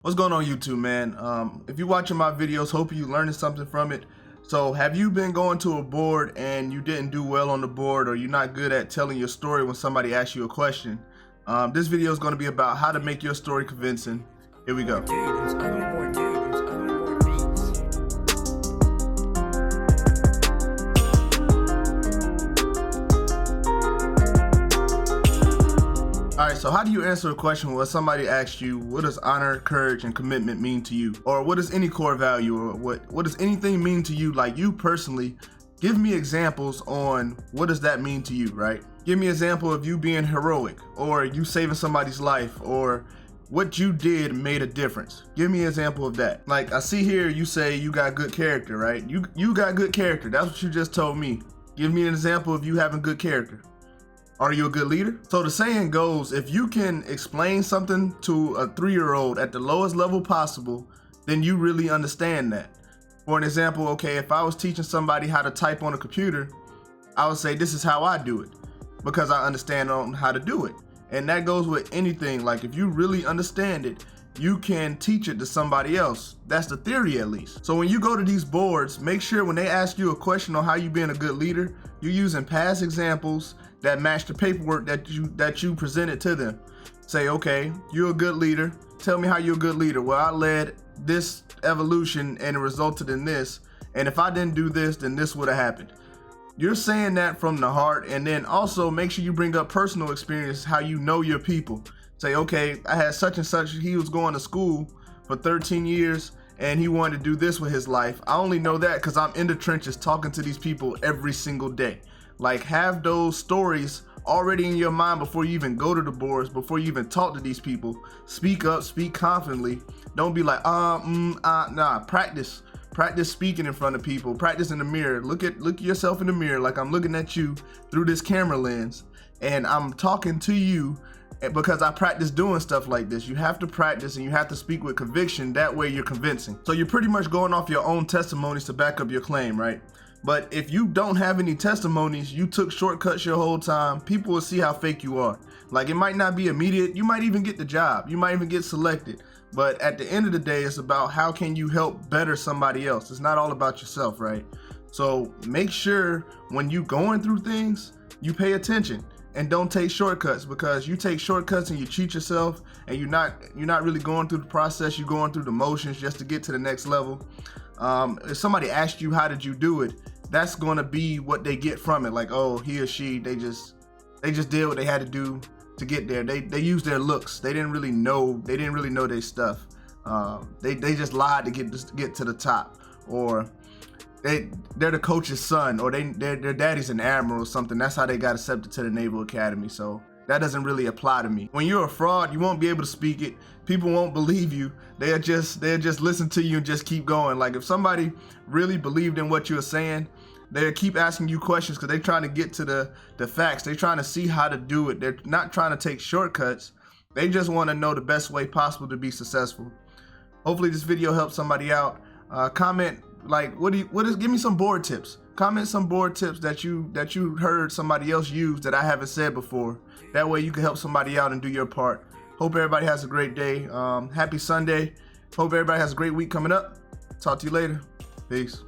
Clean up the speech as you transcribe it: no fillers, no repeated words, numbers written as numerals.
What's going on YouTube, man? If you're watching my videos, hope you're learning something from it. So have you been going to a board and you didn't do well on the board, or you're not good at telling your story when somebody asks you a question? This video is going to be about how to make your story convincing. Here we go. Alright, so how do you answer a question when somebody asks you, what does honor, courage, and commitment mean to you? Or what is any core value, or what does anything mean to you, like you personally? Give me examples on what does that mean to you, right? Give me an example of you being heroic, or you saving somebody's life, or what you did made a difference. Give me an example of that. Like I see here, you say you got good character, right? You got good character. That's what you just told me. Give me an example of you having good character. Are you a good leader? So the saying goes, if you can explain something to a 3-year-old at the lowest level possible, then you really understand that. For an example, okay, if I was teaching somebody how to type on a computer, I would say this is how I do it, because I understand on how to do it. And that goes with anything. Like if you really understand it, you can teach it to somebody else. That's the theory, at least. So when you go to these boards, make sure when they ask you a question on how you being a good leader, you're using past examples that match the paperwork that you presented to them. Say, okay, you're a good leader. Tell me how you're a good leader. Well, I led this evolution and it resulted in this. And if I didn't do this, then this would have happened. You're saying that from the heart. And then also make sure you bring up personal experience, how you know your people. Say, okay, I had such and such, he was going to school for 13 years and he wanted to do this with his life. I only know that because I'm in the trenches talking to these people every single day. Like, have those stories already in your mind before you even go to the boards, before you even talk to these people. Speak up, speak confidently. Don't be like, nah, practice speaking in front of people. Practice in the mirror. Look at yourself in the mirror like I'm looking at you through this camera lens and I'm talking to you because I practice doing stuff like this. You have to practice and you have to speak with conviction. That way you're convincing. So you're pretty much going off your own testimonies to back up your claim, right? But if you don't have any testimonies, you took shortcuts your whole time, people will see how fake you are. Like, it might not be immediate. You might even get the job. You might even get selected. But at the end of the day, it's about how can you help better somebody else. It's not all about yourself, right? So make sure when you going through things, you pay attention and don't take shortcuts, because you take shortcuts and you cheat yourself and you're not really going through the process. You're going through the motions just to get to the next level. If somebody asked you, how did you do it? That's going to be what they get from it. Like, oh, he or she, they just did what they had to do to get there. They used their looks. They didn't really know their stuff. They just lied to get to the top, or they're the coach's son, or their daddy's an admiral or something. That's how they got accepted to the Naval Academy. So that doesn't really apply to me. When you're a fraud, you won't be able to speak it. People won't believe you. They'll just listen to you and just keep going. Like if somebody really believed in what you're saying, they'll keep asking you questions because they're trying to get to the facts. They're trying to see how to do it. They're not trying to take shortcuts. They just want to know the best way possible to be successful. Hopefully this video helps somebody out. Comment like give me some board tips. Comment some board tips that you heard somebody else use that I haven't said before. That way you can help somebody out and do your part. Hope everybody has a great day. Happy Sunday. Hope everybody has a great week coming up. Talk to you later. Peace.